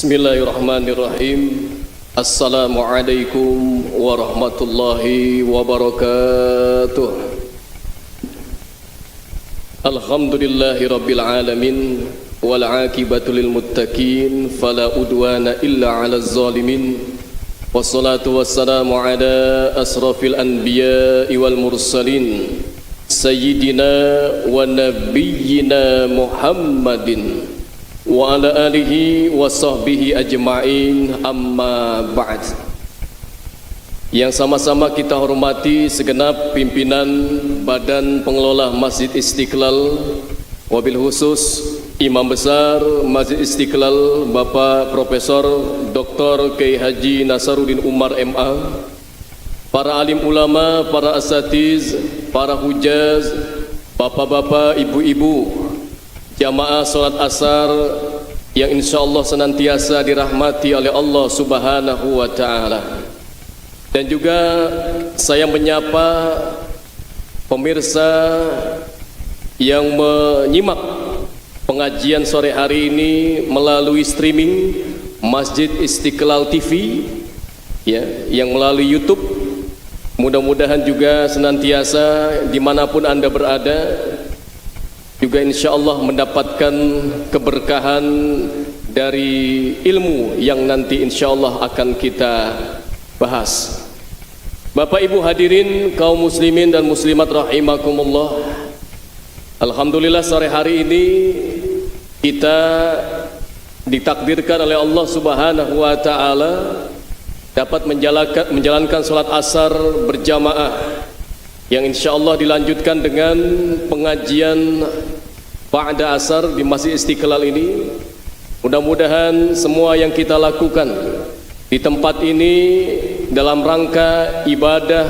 Bismillahirrahmanirrahim. Assalamualaikum warahmatullahi wabarakatuh. Alhamdulillahi rabbil alamin, wal aqibatu lil muttaqin, fala udwana illa 'alal zalimin. Wassalatu wassalamu ala asrafil anbiya'i wal mursalin, sayyidina wa nabiyyina Muhammadin wa ala alihi wa sahbihi ajma'in, amma ba'd. Yang sama-sama kita hormati segenap pimpinan Badan Pengelola Masjid Istiqlal, wabil khusus Imam Besar Masjid Istiqlal Bapak Profesor Dr. Kiai Haji Nasaruddin Umar MA, para alim ulama, para asatiz, para hujaz, bapak-bapak, ibu-ibu, jamaah sholat asar yang insyaallah senantiasa dirahmati oleh Allah Subhanahu wa ta'ala. Dan juga saya menyapa pemirsa yang menyimak pengajian sore hari ini melalui streaming Masjid Istiqlal TV, ya, yang melalui YouTube. Mudah-mudahan juga senantiasa dimanapun Anda berada juga insyaallah mendapatkan keberkahan dari ilmu yang nanti insyaallah akan kita bahas. Bapak Ibu hadirin kaum muslimin dan muslimat rahimakumullah. Alhamdulillah sore hari ini kita ditakdirkan oleh Allah Subhanahu wa taala dapat menjalankan salat asar berjamaah yang insyaallah dilanjutkan dengan pengajian ba'da asar di Masjid Istiqlal ini. Mudah-mudahan semua yang kita lakukan di tempat ini dalam rangka ibadah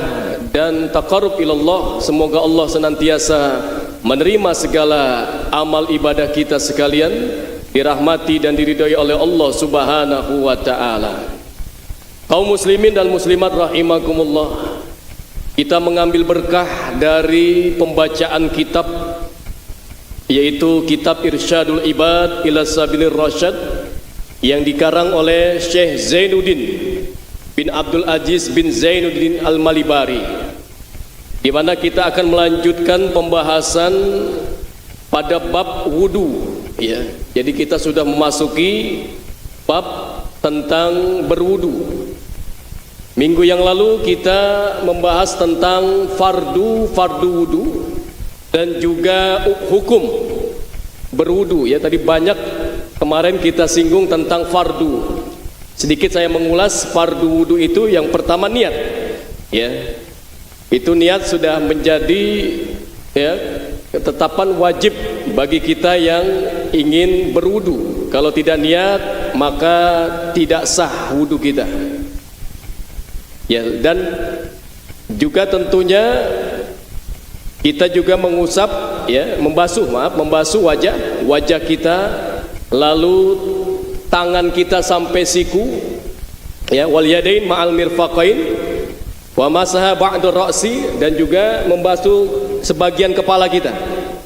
dan taqarrub ilallah, semoga Allah senantiasa menerima segala amal ibadah kita sekalian, dirahmati dan diridhai oleh Allah Subhanahu wa taala. Kaum muslimin dan muslimat rahimakumullah, kita mengambil berkah dari pembacaan kitab, yaitu kitab Irsyadul Ibad ila Sabilir Rasyad yang dikarang oleh Syekh Zainuddin bin Abdul Aziz bin Zainuddin Al-Malibari, di mana kita akan melanjutkan pembahasan pada bab wudu, ya. Jadi kita sudah memasuki bab tentang berwudu. Minggu yang lalu kita membahas tentang fardu wudu dan juga hukum berwudu, ya. Tadi banyak kemarin kita singgung tentang fardu. Sedikit saya mengulas fardu wudu itu. Yang pertama niat, ya. Itu niat sudah menjadi, ya, ketetapan wajib bagi kita yang ingin berwudu. Kalau tidak niat maka tidak sah wudu kita. Ya, dan juga tentunya kita juga mengusap, ya, membasuh wajah kita, lalu tangan kita sampai siku, ya, wal yadain ma'al mirfaqain wa masaha ba'du ra'si, dan juga membasuh sebagian kepala kita.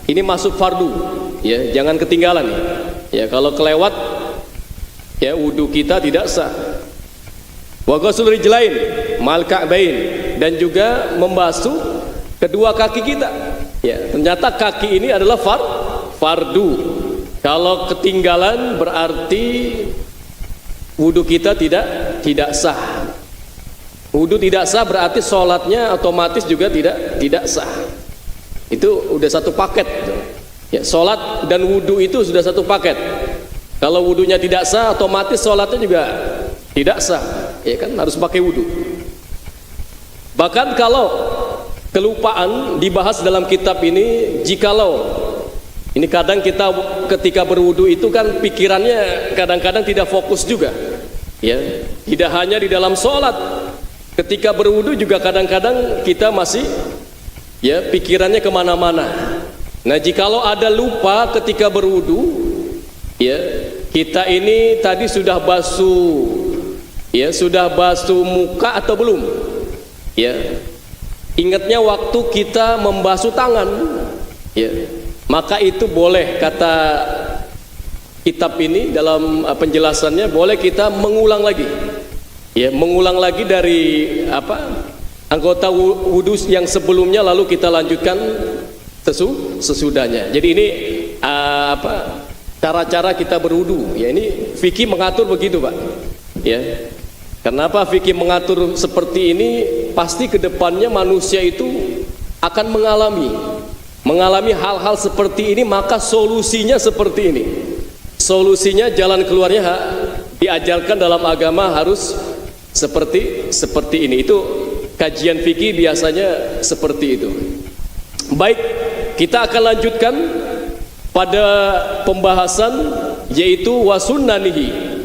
Ini masuk fardu, ya, jangan ketinggalan, ya. Kalau kelewat, ya, wudu kita tidak sah. Wa ghusl rijlain mal ka'bain, dan juga membasuh kedua kaki kita, ya. Ternyata kaki ini adalah fardu. Kalau ketinggalan berarti wudu kita tidak sah. Wudu tidak sah berarti sholatnya otomatis juga tidak sah. Itu udah satu paket, ya. Sholat dan wudu itu sudah satu paket. Kalau wudunya tidak sah, otomatis sholatnya juga tidak sah, ya kan, harus pakai wudu. Bahkan kalau kelupaan dibahas dalam kitab ini, jikalau ini kadang kita ketika berwudu itu kan pikirannya kadang-kadang tidak fokus juga, ya. Tidak hanya di dalam sholat, ketika berwudu juga kadang-kadang kita masih, ya, pikirannya kemana-mana. Nah, jikalau ada lupa ketika berwudu, ya, kita ini tadi sudah basuh, ya, sudah basuh muka atau belum, ya. Ingatnya waktu kita membasuh tangan, ya, maka itu boleh, kata kitab ini dalam penjelasannya boleh kita mengulang lagi. Ya, mengulang lagi dari anggota wudu yang sebelumnya lalu kita lanjutkan sesudahnya. Jadi ini cara-cara kita berwudu. Ya, ini fikih mengatur begitu, Pak. Ya. Kenapa fikih mengatur seperti ini? Pasti kedepannya manusia itu akan mengalami hal-hal seperti ini, maka solusinya seperti ini. Solusinya, jalan keluarnya diajarkan dalam agama harus seperti ini. Itu kajian fikih biasanya seperti itu. Baik, kita akan lanjutkan pada pembahasan yaitu wasunnanihi,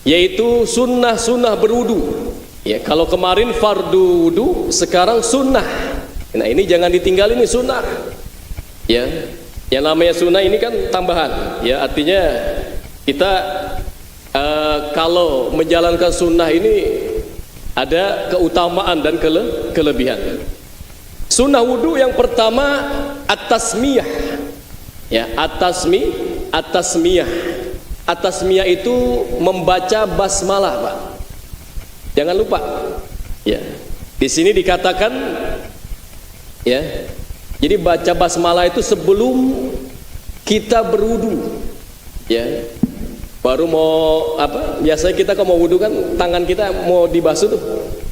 yaitu sunnah-sunnah berwudu. Ya, kalau kemarin fardu wudu, sekarang sunnah. Nah, ini jangan ditinggalin, ini sunnah. Ya, yang namanya sunnah ini kan tambahan. Ya, artinya kita kalau menjalankan sunnah ini ada keutamaan dan kelebihan. Sunnah wudu yang pertama at-tasmiyah. Ya, at-tasmiyah. At-tasmiyah itu membaca basmalah, Pak. Jangan lupa. Ya. Di sini dikatakan ya. Jadi baca basmalah itu sebelum kita berwudu. Ya. Baru mau biasanya kita kalau mau wudu kan tangan kita mau dibasuh tuh.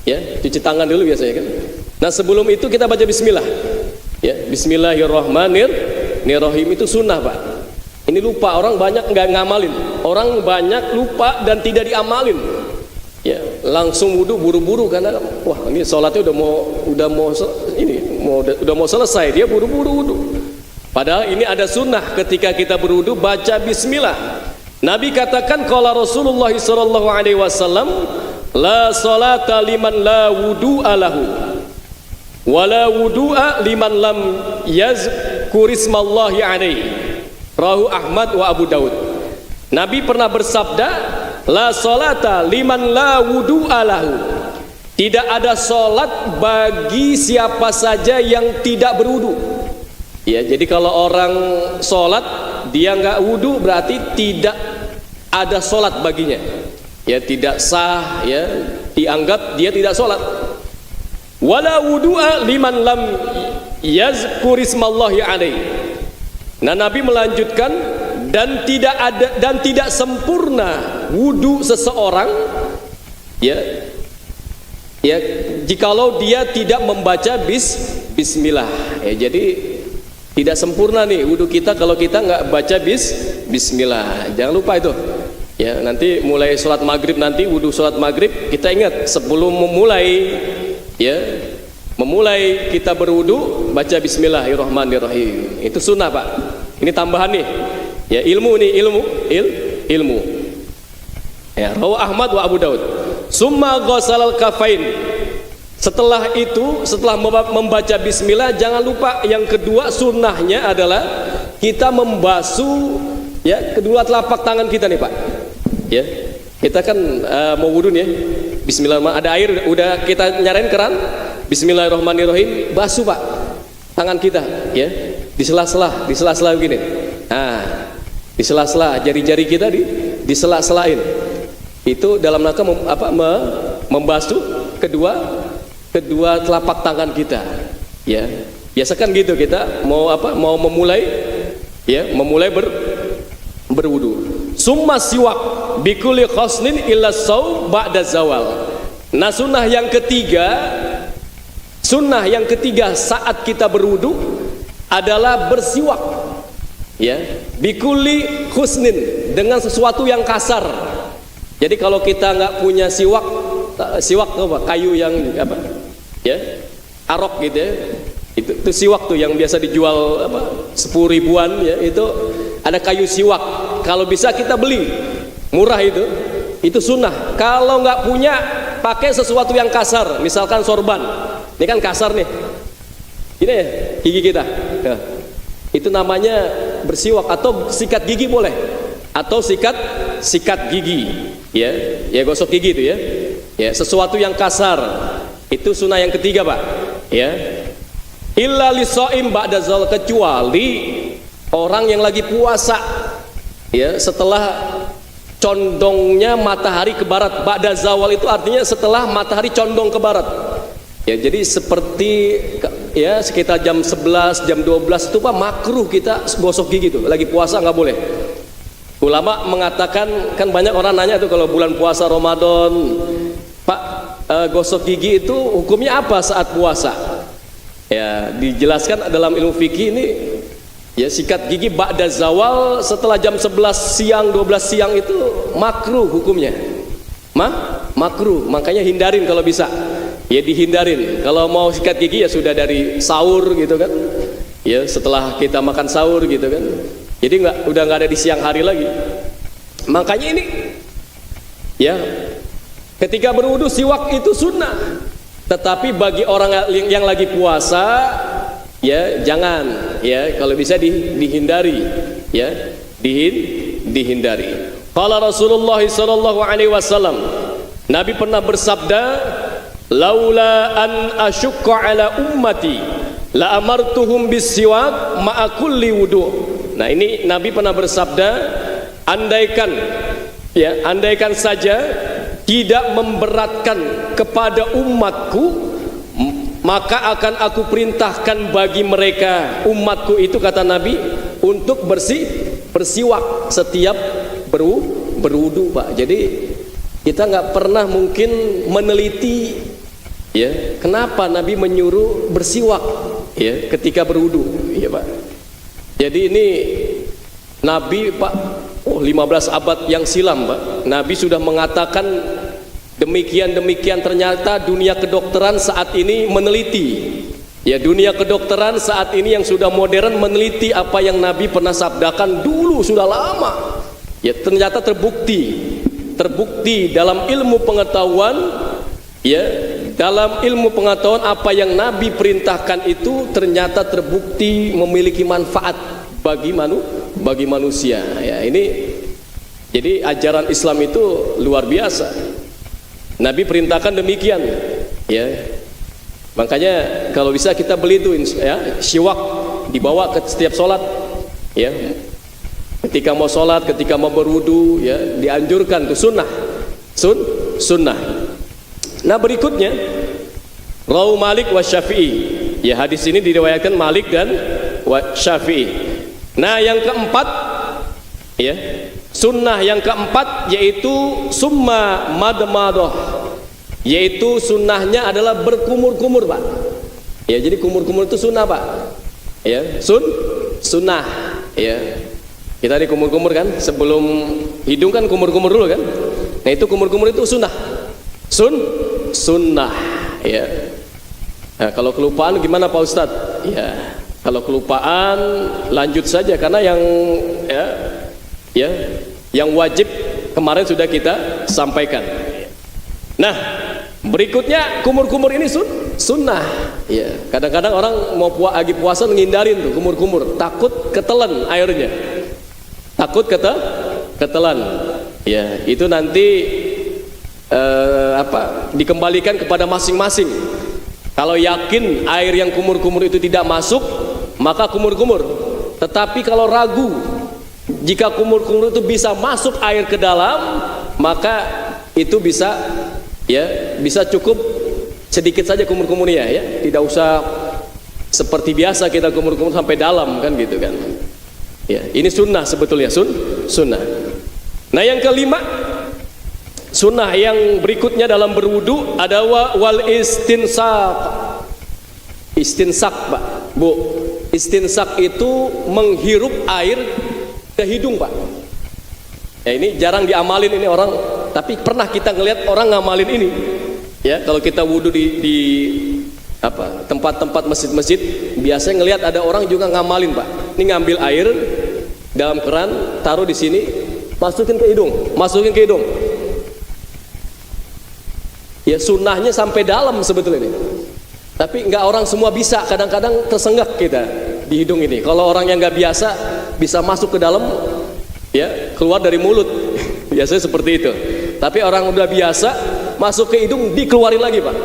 Ya, cuci tangan dulu biasanya kan. Nah, sebelum itu kita baca bismillah. Ya, bismillahirrahmanirrahim itu sunnah, Pak. Ini lupa, orang banyak nggak ngamalin. Orang banyak lupa dan tidak diamalin. Ya, langsung wudu buru-buru karena wah, ini sholatnya udah mau selesai, dia buru-buru wudu. Padahal ini ada sunnah ketika kita berwudu baca bismillah. Nabi katakan qala Rasulullah sallallahu alaihi wasallam, la salata liman la wudu'a lahu wala wudu'a liman lam yazkurismallahi alaihi. Rawahu Ahmad wa Abu Daud. Nabi pernah bersabda, la salata liman la wudu'a lahu. Tidak ada salat bagi siapa saja yang tidak berwudu. Ya, jadi kalau orang salat dia nggak wudu berarti tidak ada salat baginya. Ya, tidak sah, ya, dianggap dia tidak salat. Wala wudu'a liman lam yazkurismallahi alaihi. Nah, Nabi melanjutkan dan tidak sempurna wudu seseorang ya jikalau dia tidak membaca bismillah. Ya, jadi tidak sempurna nih wudu kita kalau kita nggak baca bismillah. Jangan lupa itu. Ya, nanti mulai sholat maghrib, nanti wudu sholat maghrib kita ingat sebelum memulai kita berwudu baca bismillahirrahmanirrahim. Itu sunnah, Pak. Ini tambahan nih. Ya, ilmu. Ya, rawahu Ahmad wa Abu Daud. Summa ghasalal kafain. Setelah itu, setelah membaca bismillah, jangan lupa yang kedua sunnahnya adalah kita membasuh ya kedua telapak tangan kita nih, Pak. Ya, kita kan mau wudu nih ya. Bismillah, ada air, udah kita nyalain keran. Bismillahirrahmanirrahim, basuh, Pak, tangan kita, ya, di sela-sela begini. Nah, di sela-sela jari-jari kita di sela-selain. Itu dalam rangka membasuh kedua telapak tangan kita. Ya, biasakan gitu kita mau memulai berwudu. Summa siwak bikulli khosnin illa saum ba'da zawal. Nah, sunnah yang ketiga saat kita berwudu adalah bersiwak. Ya, bikulli khusnin, dengan sesuatu yang kasar. Jadi kalau kita nggak punya siwak apa? Kayu yang apa? Ya, arok gitu ya. Itu siwak tuh yang biasa dijual 10 ribuan ya, itu ada kayu siwak. Kalau bisa kita beli, murah itu sunnah. Kalau nggak punya, pakai sesuatu yang kasar, misalkan sorban. Ini kan kasar nih, ini ya, gigi kita. Ya. Itu namanya bersiwak, atau sikat gigi boleh, atau sikat gigi, ya gosok gigi itu ya. Ya, sesuatu yang kasar itu sunnah yang ketiga, Pak. Ya. Illa lisoim ba'da zal, kecuali orang yang lagi puasa. ya setelah condongnya matahari ke barat. Ba'da zawal itu artinya setelah matahari condong ke barat. Ya, jadi seperti ya sekitar jam 11, jam 12 itu Pak makruh kita gosok gigi tuh. Lagi puasa nggak boleh. Ulama mengatakan, kan banyak orang nanya tuh kalau bulan puasa Ramadan, Pak, gosok gigi itu hukumnya apa saat puasa? Ya, dijelaskan dalam ilmu fikih ini, ya sikat gigi ba'da zawal setelah jam 11 siang, 12 siang itu makruh hukumnya. Makruh, makanya hindarin kalau bisa. Ya dihindarin. Kalau mau sikat gigi ya sudah dari sahur gitu kan. Ya setelah kita makan sahur gitu kan. Jadi udah nggak ada di siang hari lagi. Makanya ini ya ketika berwudu siwak itu sunnah. Tetapi bagi orang yang lagi puasa ya jangan, ya kalau bisa dihindari, ya dihindari. Qala Rasulullah sallallahu alaihi wasallam, Nabi pernah bersabda, laula an asyukka ala ummati la amartuhum bisiwak ma'a kulli wudu. Nah ini Nabi pernah bersabda, andaikan saja tidak memberatkan kepada umatku, maka akan aku perintahkan bagi mereka, umatku itu kata Nabi, untuk bersiwak setiap berwudu Pak. Jadi kita nggak pernah mungkin meneliti ya kenapa Nabi menyuruh bersiwak ya ketika berwudu ya Pak. Jadi ini Nabi Pak 15 abad yang silam Pak, Nabi sudah mengatakan demikian ternyata dunia kedokteran saat ini meneliti ya, dunia kedokteran saat ini yang sudah modern meneliti apa yang Nabi pernah sabdakan dulu sudah lama ya, ternyata terbukti dalam ilmu pengetahuan ya, dalam ilmu pengetahuan apa yang Nabi perintahkan itu ternyata terbukti memiliki manfaat bagi manusia ya. Ini jadi ajaran Islam itu luar biasa. Nabi perintahkan demikian ya. Makanya kalau bisa kita beli itu ya, siwak dibawa ke setiap sholat ya. Ketika mau sholat, ketika mau berwudu ya, dianjurkan itu sunnah. Nah berikutnya rawu Malik wa Syafi'i ya, hadis ini diriwayatkan Malik dan Syafi'i. Nah yang keempat ya, sunnah yang keempat yaitu summa madmadah, yaitu sunnahnya adalah berkumur-kumur Pak ya. Jadi kumur-kumur itu sunnah Pak ya, sunnah ya. Kita di kumur-kumur kan, sebelum hidung kan kumur-kumur dulu kan. Nah itu kumur-kumur itu sunnah ya. Nah, kalau kelupaan gimana Pak Ustadz ya? Kalau kelupaan lanjut saja karena yang wajib kemarin sudah kita sampaikan. Nah berikutnya kumur-kumur ini sunnah ya. Kadang-kadang orang mau lagi puasa menghindarin tuh kumur-kumur, takut ketelan airnya, takut ketelan ya. Itu nanti dikembalikan kepada masing-masing. Kalau yakin air yang kumur-kumur itu tidak masuk, maka kumur-kumur. Tetapi kalau ragu jika kumur-kumur itu bisa masuk air ke dalam, maka itu bisa cukup sedikit saja kumur-kumurnya ya. Tidak usah seperti biasa kita kumur-kumur sampai dalam kan gitu kan. Ya, ini sunnah sebetulnya sunnah. Nah yang kelima, sunnah yang berikutnya dalam berwudu ada wal istinsak Pak, Bu. Istinsak itu menghirup air ke hidung Pak ya. Ini jarang diamalin ini orang, tapi pernah kita ngelihat orang ngamalin ini ya. Kalau kita wudu di tempat-tempat masjid-masjid biasanya ngelihat ada orang juga ngamalin Pak. Ini ngambil air dalam keran, taruh di sini, masukin ke hidung ya. Sunnahnya sampai dalam sebetulnya ini, tapi nggak orang semua bisa. Kadang-kadang tersenggak kita di hidung ini. Kalau orang yang nggak biasa bisa masuk ke dalam ya, keluar dari mulut biasanya seperti itu. Tapi orang udah biasa masuk ke hidung dikeluarin lagi Pak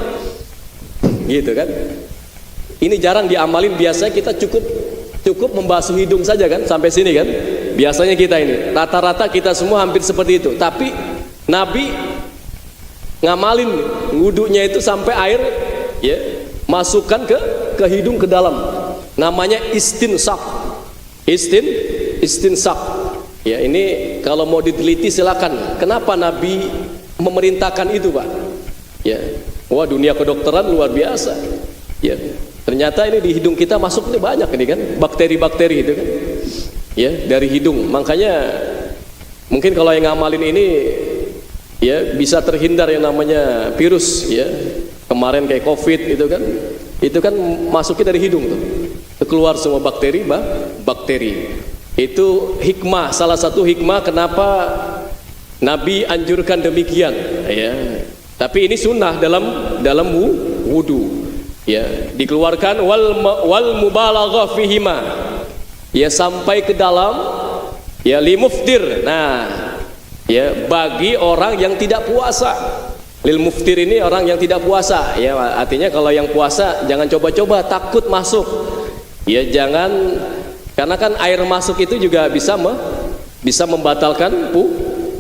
gitu kan. Ini jarang diamalin. Biasanya kita cukup membasuh hidung saja kan, sampai sini kan Biasanya kita ini, rata-rata kita semua hampir seperti itu. Tapi Nabi ngamalin wudunya itu sampai air ya masukkan ke hidung ke dalam. Namanya istinsak. Istinsak. Ya, ini kalau mau diteliti silakan. Kenapa Nabi memerintahkan itu, Pak? Ya. Wah, dunia kedokteran luar biasa. Ya. Ternyata ini di hidung kita masuk ini banyak ini kan, bakteri-bakteri itu kan. Ya, dari hidung. Makanya mungkin kalau yang ngamalin ini ya bisa terhindar yang namanya virus ya. Kemarin kayak Covid itu kan masuknya dari hidung tuh. Keluar semua bakteri. Itu hikmah, salah satu hikmah kenapa Nabi anjurkan demikian ya. Tapi ini sunnah dalam wudu ya, dikeluarkan wal mubalaghah fihima ya, sampai ke dalam ya, limuftir. Nah ya, bagi orang yang tidak puasa. Lil muftir ini orang yang tidak puasa ya, artinya kalau yang puasa jangan coba-coba, takut masuk ya, jangan, karena kan air masuk itu juga bisa membatalkan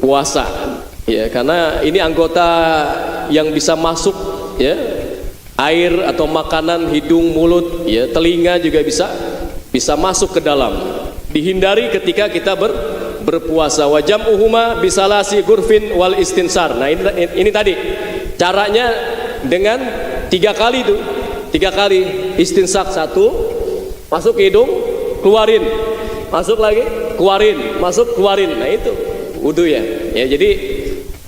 puasa ya, karena ini anggota yang bisa masuk ya, air atau makanan, hidung, mulut ya, telinga juga bisa masuk ke dalam. Dihindari ketika kita berpuasa. Wajam uhuma bisalasi gurfin wal istinsar. Nah ini tadi caranya dengan 3 kali itu, 3 kali istinsak. 1 masuk ke hidung, keluarin, masuk lagi, keluarin, masuk, keluarin. Nah itu wudu ya. Ya jadi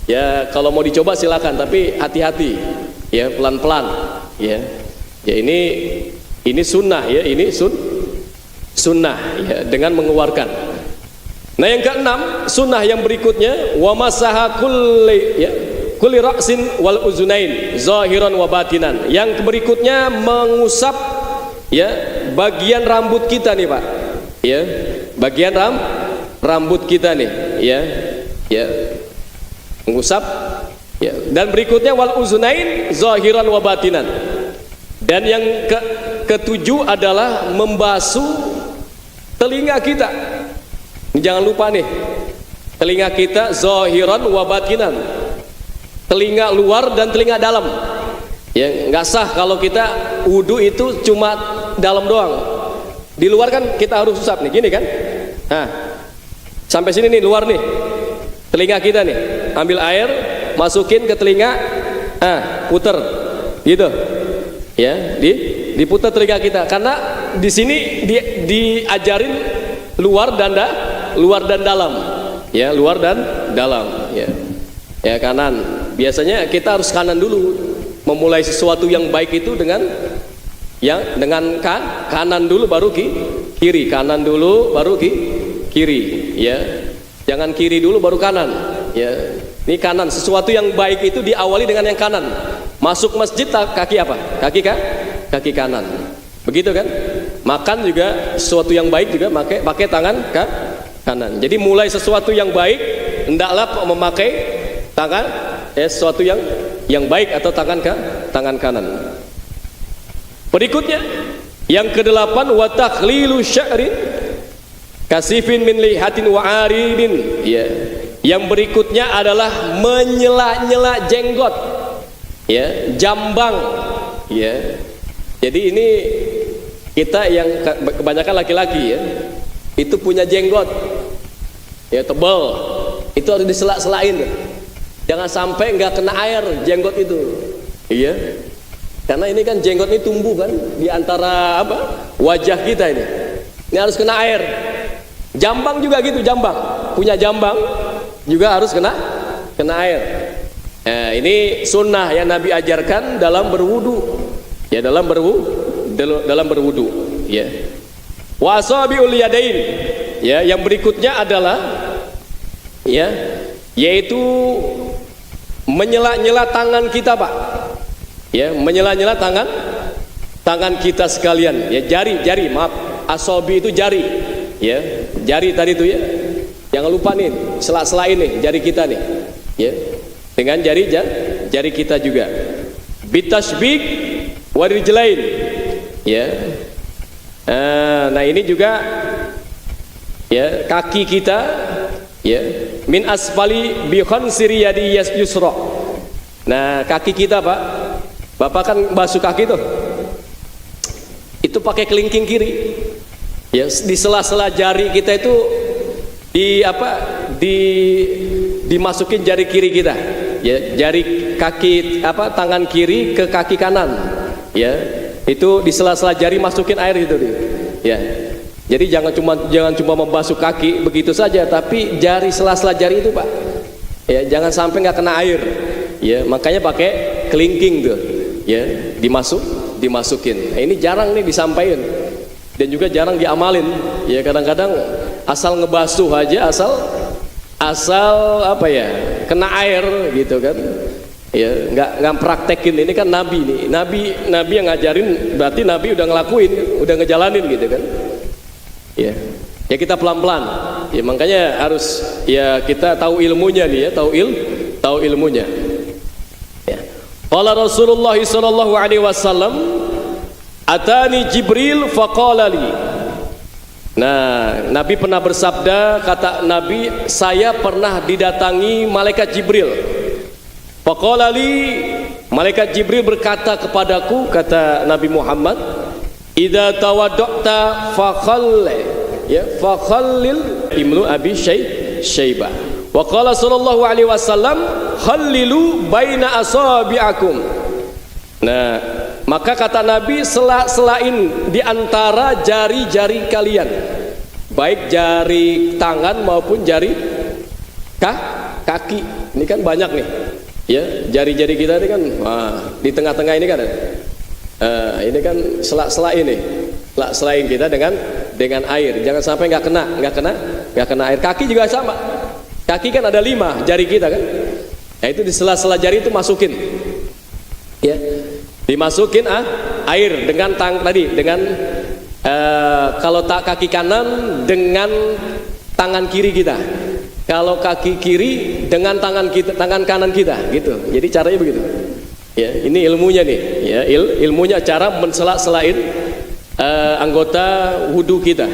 ya kalau mau dicoba silakan, tapi hati-hati ya, pelan-pelan ya. Ya ini sunnah ya, ini sunnah ya, dengan mengeluarkan. Nah yang keenam, sunnah yang berikutnya wa masaha kulli ra'sin wal uzunain zahiran wa batinan. Yang berikutnya mengusap ya bagian rambut kita nih Pak. Ya, bagian rambut kita nih ya. Ya. Mengusap ya. Dan berikutnya wal uzunain zahiran wa batinan. Dan yang ketujuh adalah membasuh telinga kita. Jangan lupa nih, telinga kita zahiran wa batinan, telinga luar dan telinga dalam ya. Nggak sah kalau kita wudu itu cuma dalam doang, di luar kan kita harus usap nih, gini kan. Nah sampai sini nih luar nih, telinga kita nih, ambil air masukin ke telinga, puter gitu ya, diputar telinga kita, karena di sini diajarin luar dan dalam ya, luar dan dalam ya. Ya kanan, biasanya kita harus kanan dulu, memulai sesuatu yang baik itu dengan kanan dulu baru kiri, kanan dulu baru kiri ya, jangan kiri dulu baru kanan ya. Ini kanan, sesuatu yang baik itu diawali dengan yang kanan. Masuk masjid kaki apa? Kaki kanan, begitu kan. Makan juga sesuatu yang baik juga pakai tangan kanan. Jadi mulai sesuatu yang baik hendaklah memakai tangan sesuatu yang baik atau tangan kanan. Berikutnya yang ke-8 wa takhlilu sya'rin kasifin min lihatin wa aridin ya. Yang berikutnya adalah menyela-nyela jenggot ya, jambang ya. Jadi ini kita yang kebanyakan laki-laki ya, itu punya jenggot ya tebal, itu harus disela-selain. Jangan sampai nggak kena air jenggot itu, iya. Karena ini kan jenggot ini tumbuh kan di antara wajah kita ini. Ini harus kena air. Jambang juga gitu, jambang punya jambang juga harus kena air. Nah, ini sunnah yang Nabi ajarkan dalam berwudu ya, dalam berwudu ya. Wa asabiul yadain ya, yang berikutnya adalah ya, yaitu menyela-nyela tangan kita Pak ya, menyela-nyela tangan kita sekalian ya, jari maaf, asabi itu jari ya, jari tadi itu ya, jangan lupa nih sela-selain nih jari kita nih ya, dengan jari kita juga bitasbik warijlain ya. Nah ini juga ya, kaki kita, ya, min asfali bi khansiri yadi yusra. Nah, kaki kita, Pak, Bapak kan basuh kaki tuh, itu pakai kelingking kiri, ya, di sela-sela jari kita itu dimasukin jari kiri kita, ya, jari kaki tangan kiri ke kaki kanan, ya, itu di sela-sela jari masukin air itu, ya. Jadi jangan cuma membasuh kaki begitu saja, tapi jari sela-sela jari itu, Pak, ya, jangan sampai nggak kena air, ya, makanya pakai kelingking tuh, ya, dimasukin. Nah, ini jarang nih disampaikan dan juga jarang diamalin, ya. Kadang-kadang asal ngebasuh aja, asal apa ya, kena air gitu kan, ya, nggak praktekin. Ini kan nabi nih, nabi yang ngajarin, berarti nabi udah ngelakuin, udah ngejalanin gitu kan, ya. Ya kita pelan-pelan, ya, makanya harus, ya, kita tahu ilmunya nih, ya, tahu ilmunya, ya. Qala Rasulullah sallallahu alaihi wasallam, atani Jibril faqala li. Nah, Nabi pernah bersabda, kata Nabi, saya pernah didatangi malaikat Jibril. Faqala li, malaikat Jibril berkata kepadaku, kata Nabi Muhammad, idza tawadda'ta fakhallil Ibnu Abi Syaibah. Wa qala sallallahu alaihi wasallam, khallilu baina asabi'akum. Nah, maka kata Nabi, selain di antara jari-jari kalian, baik jari tangan maupun jari kaki. Ini kan banyak nih, ya, jari-jari kita ini kan, di tengah-tengah ini kan, ini kan selain kita dengan air. Jangan sampai nggak kena air. Kaki juga sama. Kaki kan ada 5 jari kita kan. Nah, itu di sela-sela jari itu masukin, ya. Dimasukin air dengan kalau kaki kanan dengan tangan kiri kita, kalau kaki kiri dengan tangan kanan kita, gitu. Jadi caranya begitu, ya. Ini ilmunya nih, ya, ilmunya cara mensela-selain anggota wudu kita.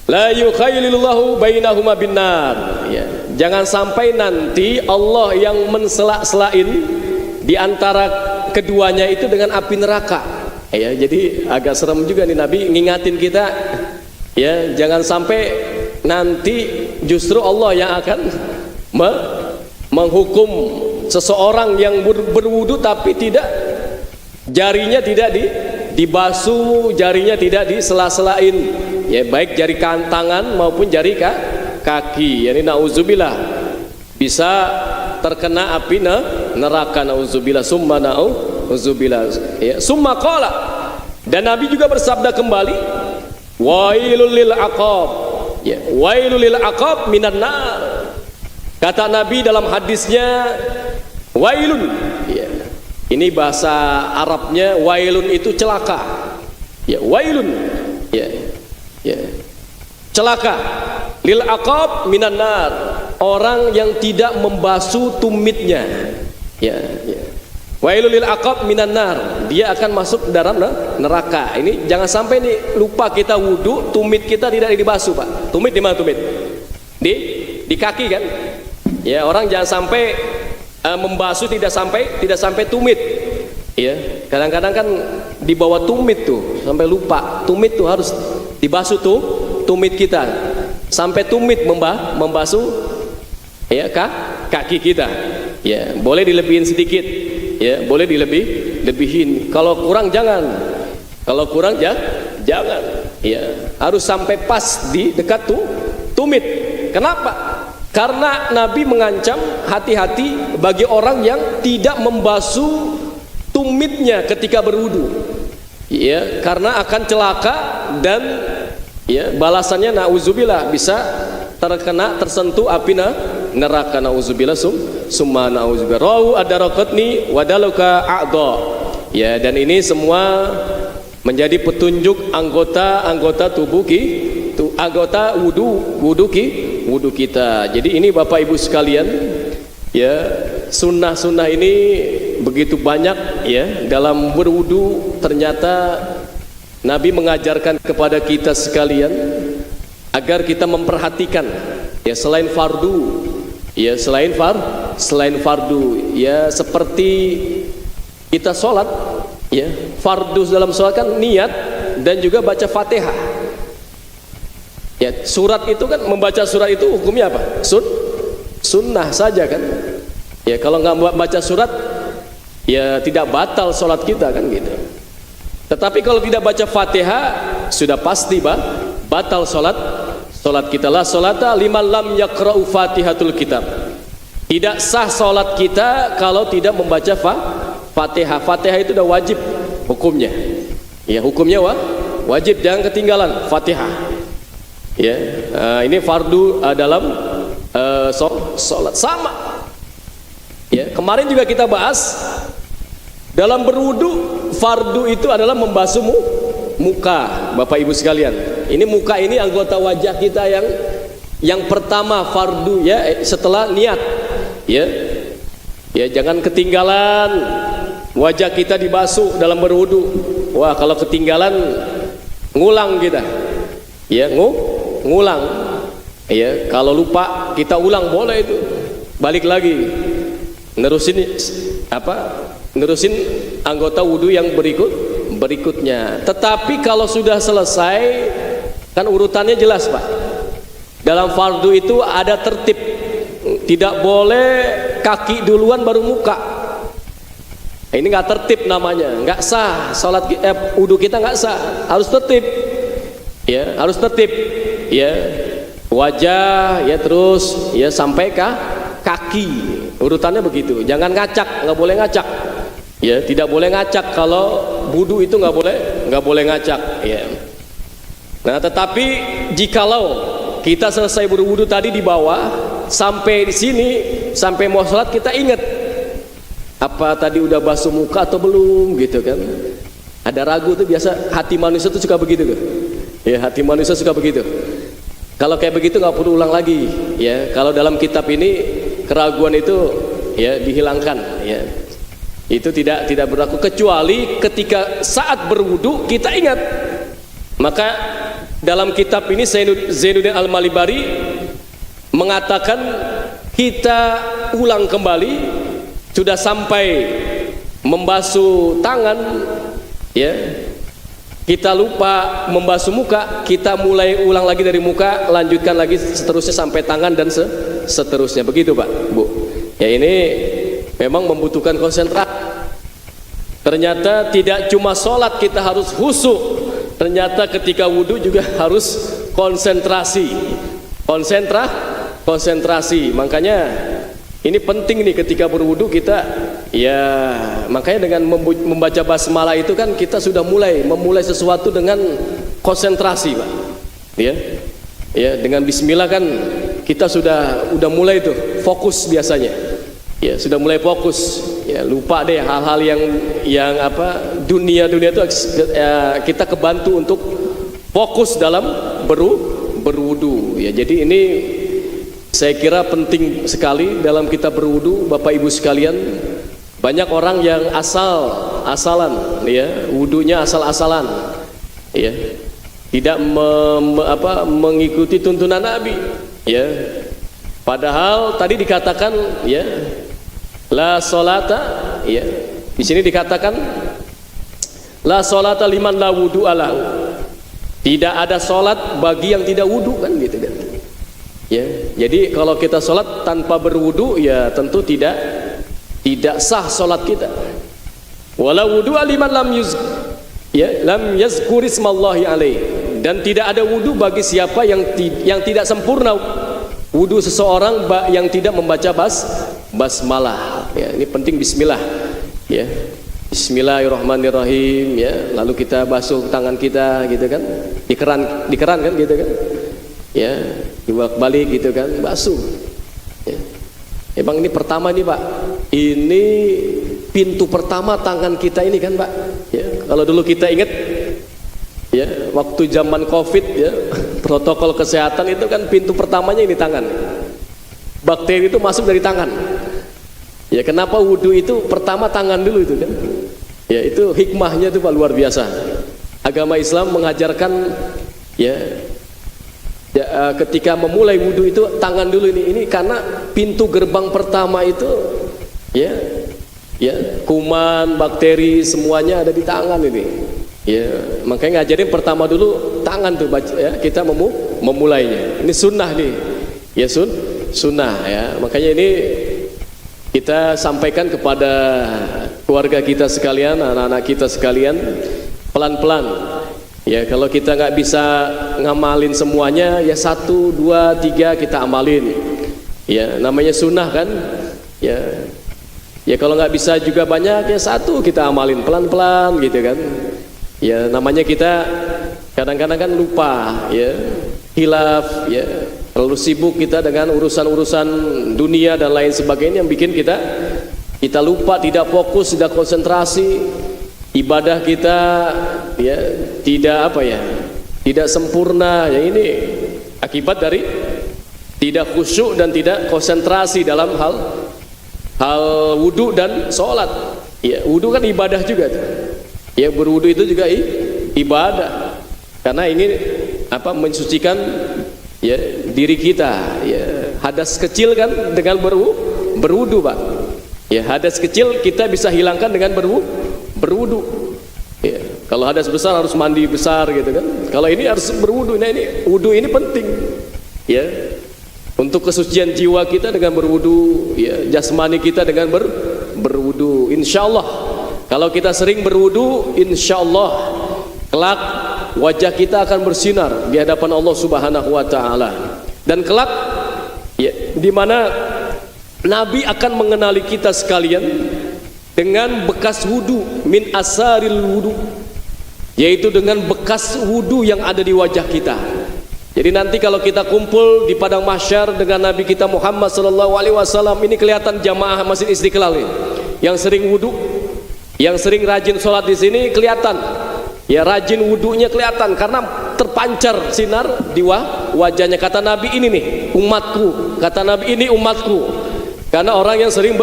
La yukhayyilullahu bainahuma binnar, ya. Jangan sampai nanti Allah yang mensela-selain di antara keduanya itu dengan api neraka, ya. Jadi agak serem juga nih, Nabi ngingatin kita, ya, jangan sampai nanti justru Allah yang akan menghukum seseorang yang berwudu tapi jarinya tidak dibasuh, jarinya tidak disela-selain, ya, baik jari tangan maupun jari kaki. Yani nauzubillah, bisa terkena api neraka, nauzubillah, summa nauzubillah, ya. Summa qala, dan Nabi juga bersabda kembali, wailul lil aqab, ya, wailul lil aqab minan nar. Kata Nabi dalam hadisnya, wailun, ya, ini bahasa Arabnya, wailun itu celaka, ya, wailun, ya, celaka, lil aqab minan nar, orang yang tidak membasuh tumitnya, ya. Wailul lil aqab minan nar, dia akan masuk dalam neraka. Ini jangan sampai nih lupa kita wudu, tumit kita tidak dibasuh, Pak. Tumit di mana tumit? Di kaki kan? Ya, orang jangan sampai membasuh tidak sampai tumit. Ya, kadang-kadang kan di bawah tumit tuh sampai lupa. Tumit tuh harus dibasuh tuh tumit kita. Sampai tumit membasuh, ya, kaki kita. Ya, boleh dilebihin sedikit, ya, boleh dilebihin. Kalau kurang jangan. Jangan. Ya, harus sampai pas di dekat tumit. Kenapa? Karena Nabi mengancam, hati-hati bagi orang yang tidak membasuh tumitnya ketika berwudu, ya, karena akan celaka dan, ya, balasannya nauzubillah bisa tersentuh api neraka, nauzubillah, summa nauzubillah. Rawu ad-Daraqutni wa daluka a'dha, ya, dan ini semua menjadi petunjuk anggota tubuh anggota wudu kita. Jadi ini Bapak Ibu sekalian, ya, sunnah-sunnah ini begitu banyak, ya, dalam berwudu. Ternyata Nabi mengajarkan kepada kita sekalian agar kita memperhatikan ya selain fardu, ya selain fardu, ya seperti kita sholat, ya fardu dalam sholat kan niat dan juga baca Fatihah. Ya surat itu kan, membaca surat itu hukumnya apa? Sunnah saja kan. Ya kalau nggak baca surat, ya tidak batal sholat kita kan gitu. Tetapi kalau tidak baca Fatihah, sudah pasti batal sholat kita. La sholata liman lam yaqra'u Fatihatul Kitab. Tidak sah sholat kita kalau tidak membaca Fatihah. Fatihah itu udah wajib hukumnya. Ya hukumnya wajib, jangan ketinggalan Fatihah. Ya ini fardu dalam sholat sama. Ya kemarin juga kita bahas dalam berwudu, fardu itu adalah membasuh muka, Bapak Ibu sekalian. Ini muka ini anggota wajah kita yang pertama fardu ya setelah niat. Ya jangan ketinggalan wajah kita dibasuh dalam berwudu. Wah kalau ketinggalan ngulang kita. Ya ngulang. Ya kalau lupa kita ulang boleh itu. Balik lagi. Nerusin anggota wudu yang berikutnya. Tetapi kalau sudah selesai kan urutannya jelas Pak. Dalam fardu itu ada tertib, tidak boleh kaki duluan baru muka. Ini nggak tertib namanya, nggak sah. Salat wudu kita nggak sah, harus tertib. Ya harus tertib. Ya wajah ya terus ya sampai kaki, urutannya begitu. Jangan ngacak, nggak boleh ngacak. Ya tidak boleh ngacak, kalau wudu itu nggak boleh ngacak. Ya. Nah tetapi jikalau kita selesai berwudu tadi di bawah sampai di sini, sampai mau sholat kita ingat apa tadi udah basuh muka atau belum gitu kan. Ada ragu tuh biasa, hati manusia tuh suka begitu tuh. Ya hati manusia suka begitu. Kalau kayak begitu nggak perlu ulang lagi. Ya kalau dalam kitab ini keraguan itu ya dihilangkan. Ya itu tidak berlaku kecuali ketika saat berwudu kita ingat. Maka dalam kitab ini Zainuddin Al-Malibari mengatakan kita ulang kembali, sudah sampai membasuh tangan ya kita lupa membasuh muka, kita mulai ulang lagi dari muka, lanjutkan lagi seterusnya sampai tangan dan seterusnya. Begitu Pak Bu. Ya ini memang membutuhkan konsentrasi. Ternyata tidak cuma sholat kita harus khusyuk, ternyata ketika wudhu juga harus konsentrasi. Konsentrasi. Makanya ini penting nih ketika berwudhu kita ya, makanya dengan membaca basmalah itu kan kita sudah memulai sesuatu dengan konsentrasi Pak. Ya dengan bismillah kan kita sudah mulai tuh fokus biasanya. Ya sudah mulai fokus, ya lupa deh hal-hal yang apa dunia itu kita kebantu untuk fokus dalam berwudu. Ya jadi ini saya kira penting sekali dalam kita berwudu, Bapak Ibu sekalian. Banyak orang yang asal-asalan, ya wudunya asal-asalan, ya tidak mengikuti tuntunan Nabi, ya. Padahal tadi dikatakan, ya. La sholata, ya. Di sini dikatakan la sholata liman la wudu'a lahu. Tidak ada sholat bagi yang tidak wudu kan gitu kan. Ya. Jadi kalau kita sholat tanpa berwudu ya tentu tidak sah sholat kita. Wala wudu'a liman lam yazkur ismallahi alaih. Dan tidak ada wudu bagi siapa yang tidak sempurna wudu seseorang yang tidak membaca basmalah. Ya, ini penting bismillah. Ya. Bismillahirrahmanirrahim ya. Lalu kita basuh tangan kita gitu kan. Di keran kan gitu kan. Ya, dibolak-balik gitu kan, basuh. Ya. Emang ini pertama nih Pak. Ini pintu pertama tangan kita ini kan Pak. Ya, kalau dulu kita ingat ya, waktu zaman Covid ya, protokol kesehatan itu kan pintu pertamanya ini tangan. Bakteri itu masuk dari tangan. Ya kenapa wudhu itu pertama tangan dulu itu kan? Ya itu hikmahnya itu Pak luar biasa. Agama Islam mengajarkan ya ketika memulai wudu itu tangan dulu ini karena pintu gerbang pertama itu ya kuman, bakteri semuanya ada di tangan ini. Ya, makanya ngajarin pertama dulu tangan tuh ya, kita memulainya. Ini sunnah nih. Ya sunnah ya. Makanya ini kita sampaikan kepada keluarga kita sekalian, anak-anak kita sekalian, pelan-pelan. Ya, kalau kita nggak bisa ngamalin semuanya, ya 1, 2, 3 kita amalin. Ya, namanya sunnah kan. Ya kalau nggak bisa juga banyak, ya 1 kita amalin pelan-pelan gitu kan. Ya namanya kita kadang-kadang kan lupa, ya hilaf, ya terlalu sibuk kita dengan urusan-urusan dunia dan lain sebagainya yang bikin kita lupa, tidak fokus, tidak konsentrasi, ibadah kita ya tidak sempurna. Ya ini akibat dari tidak khusyuk dan tidak konsentrasi dalam hal wudu dan sholat. Ya wudu kan ibadah juga tuh. Ya berwudu itu juga ibadah, karena ini mensucikan ya diri kita. Ya hadas kecil kan dengan berwudu Pak. Ya hadas kecil kita bisa hilangkan dengan berwudu. Ya, kalau hadas besar harus mandi besar gitu kan. Kalau ini harus berwudu. Nah ini wudu ini penting. Ya untuk kesucian jiwa kita dengan berwudu, ya jasmani kita dengan berwudu. Insyaallah kalau kita sering berwudu, insyaallah kelak wajah kita akan bersinar di hadapan Allah Subhanahu wa taala. Dan kelak ya di mana Nabi akan mengenali kita sekalian dengan bekas wudu, min asaril wudu, yaitu dengan bekas wudu yang ada di wajah kita. Jadi nanti kalau kita kumpul di padang mahsyar dengan Nabi kita Muhammad sallallahu alaihi wasallam, ini kelihatan jamaah Masjid Istiqlal ini yang sering wudu, yang sering rajin sholat di sini kelihatan, ya rajin wudunya kelihatan karena terpancar sinar di wajahnya. Kata Nabi ini nih umatku, kata Nabi ini umatku, karena orang yang sering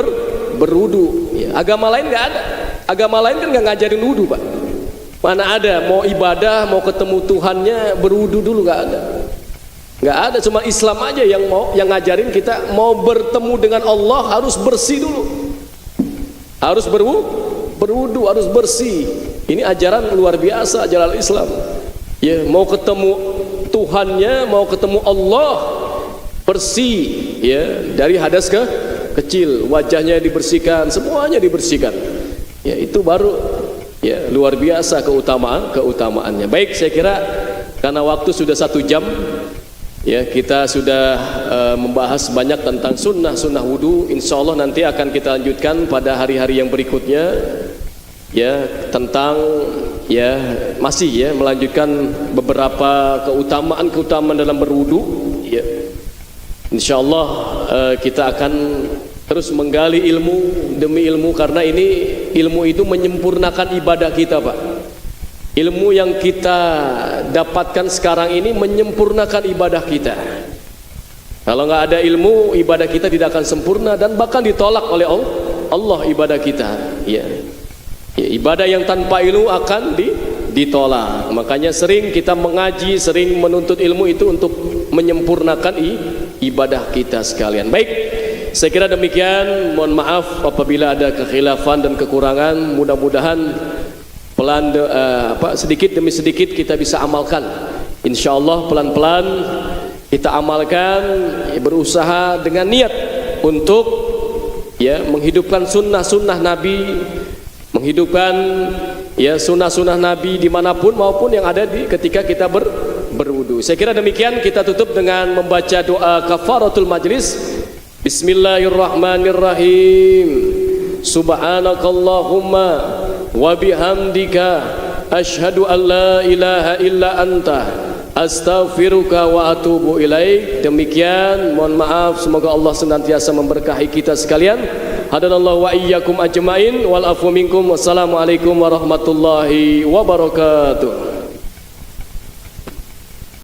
berwudu. Ya, agama lain nggak ada, agama lain kan nggak ngajarin wudu Pak. Mana ada mau ibadah, mau ketemu Tuhannya berwudu dulu, nggak ada. Cuma Islam aja yang ngajarin kita mau bertemu dengan Allah harus bersih dulu, harus berwudu, harus bersih. Ini ajaran luar biasa, ajaran Islam. Ya, mau ketemu Tuhannya, mau ketemu Allah, bersih ya dari hadas kecil, wajahnya dibersihkan, semuanya dibersihkan. Ya, itu baru ya luar biasa keutamaannya. Baik, saya kira karena waktu sudah 1 jam ya, kita sudah membahas banyak tentang sunnah wudu. Insya Allah nanti akan kita lanjutkan pada hari-hari yang berikutnya ya, tentang ya masih ya melanjutkan beberapa keutamaan dalam berwudu ya. Insya Allah kita akan terus menggali ilmu demi ilmu, karena ini ilmu itu menyempurnakan ibadah kita Pak. Ilmu yang kita dapatkan sekarang ini menyempurnakan ibadah kita. Kalau nggak ada ilmu, ibadah kita tidak akan sempurna dan bahkan ditolak oleh Allah ibadah kita. Ya, ibadah yang tanpa ilmu akan ditolak. Makanya sering kita mengaji, sering menuntut ilmu itu untuk menyempurnakan ibadah kita sekalian. Baik, saya kira demikian. Mohon maaf apabila ada kekhilafan dan kekurangan. Mudah-mudahan sedikit demi sedikit kita bisa amalkan. Insyaallah pelan-pelan kita amalkan, berusaha dengan niat untuk ya menghidupkan sunnah Nabi, menghidupkan ya sunnah Nabi dimanapun maupun yang ada ketika kita berwudu. Saya kira demikian. Kita tutup dengan membaca doa kafaratul majlis. Bismillahirrahmanirrahim. Subhanakallahumma wa bihamdika asyhadu an la ilaha illa anta astaghfiruka wa atubu ilaik. Demikian, mohon maaf, semoga Allah senantiasa memberkahi kita sekalian. Hadanallahu wa iyyakum ajmain wal afu minkum. Wassalamualaikum warahmatullahi wabarakatuh.